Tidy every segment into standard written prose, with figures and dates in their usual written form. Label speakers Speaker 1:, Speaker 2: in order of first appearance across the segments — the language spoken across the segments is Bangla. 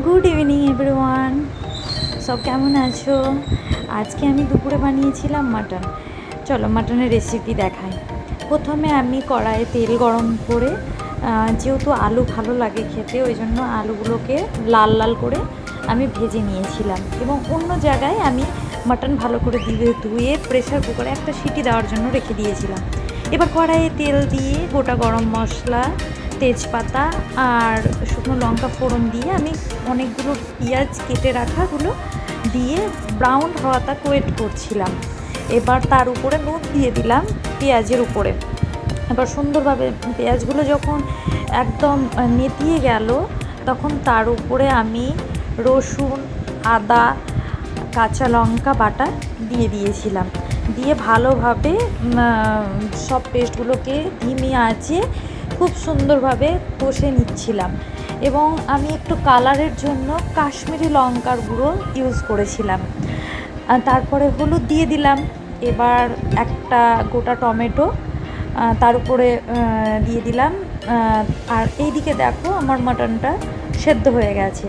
Speaker 1: গুড ইভিনিং এভরিওয়ান, সব কেমন আছো? আজকে আমি দুপুরে বানিয়েছিলাম মাটন। চলো মাটনের রেসিপি দেখাই। প্রথমে আমি কড়াইয়ে তেল গরম করে, যেহেতু আলু ভালো লাগে খেতে, ওই জন্য আলুগুলোকে লাল লাল করে আমি ভেজে নিয়েছিলাম এবং অন্য জায়গায় আমি মাটন ভালো করে ধুয়ে প্রেসার কুকারে একটা সিটি দেওয়ার জন্য রেখে দিয়েছিলাম। এবার কড়াইয়ে তেল দিয়ে গোটা গরম মশলা, তেজপাতা আর শুকনো লঙ্কা ফোড়ন দিয়ে আমি অনেকগুলো পেঁয়াজ কেটে রাখাগুলো দিয়ে ব্রাউন হওয়া তাক ওয়েট করছিলাম। এবার তার উপরে নুন দিয়ে দিলাম পেঁয়াজের উপরে। এবার সুন্দরভাবে পেঁয়াজগুলো যখন একদম নেতিয়ে গেল, তখন তার উপরে আমি রসুন, আদা, কাঁচা লঙ্কা বাটা দিয়ে দিয়েছিলাম। দিয়ে ভালোভাবে সব পেস্টগুলোকে ধিমি আঁচে খুব সুন্দরভাবে কষে নিচ্ছিলাম এবং আমি একটু কালারের জন্য কাশ্মীরি লঙ্কার গুঁড়ো ইউজ করেছিলাম। তারপরে হলুদ দিয়ে দিলাম। এবার একটা গোটা টমেটো তার উপরে দিয়ে দিলাম। আর এইদিকে দেখো আমার মাটনটা সেদ্ধ হয়ে গেছে।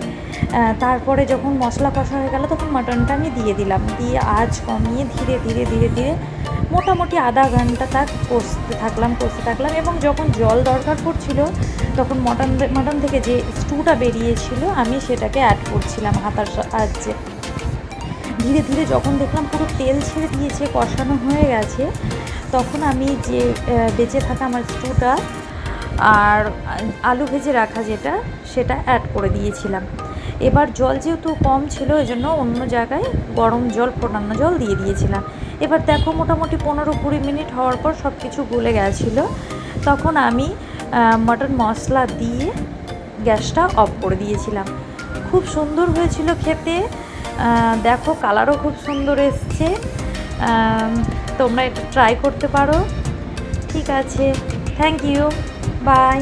Speaker 1: তারপরে যখন মশলা কষা হয়ে গেল তখন মাটনটা আমি দিয়ে দিলাম। দিয়ে আঁচ কমিয়ে ধীরে ধীরে ধীরে ধীরে মোটামুটি আধা ঘন্টা তাক কষতে থাকলাম এবং যখন জল দরকার পড়ছিল তখন মাটন থেকে যে স্টুটা বেরিয়েছিল আমি সেটাকে অ্যাড করছিলাম হাতার সাহায্যে। ধীরে ধীরে যখন দেখলাম পুরো তেল ছেড়ে দিয়েছে, কষানো হয়ে গেছে, তখন আমি যে বেঁচে থাকা আমার স্টুটা আর আলু ভেজে রাখা সেটা অ্যাড করে দিয়েছিলাম। এবার জল যেহেতু কম ছিল ওই জন্য অন্য জায়গায় গরম জল, ফোটানো জল দিয়ে দিয়েছিলাম। এবার দেখো মোটামুটি 15-20 মিনিট হওয়ার পর সব কিছু গলে গেছিলো। তখন আমি মাটন মশলা দিয়ে গ্যাসটা অফ করে দিয়েছিলাম। খুব সুন্দর হয়েছিল খেতে। দেখো কালারও খুব সুন্দর এসছে। তোমরা এটা ট্রাই করতে পারো। ঠিক আছে, থ্যাংক ইউ, বাই।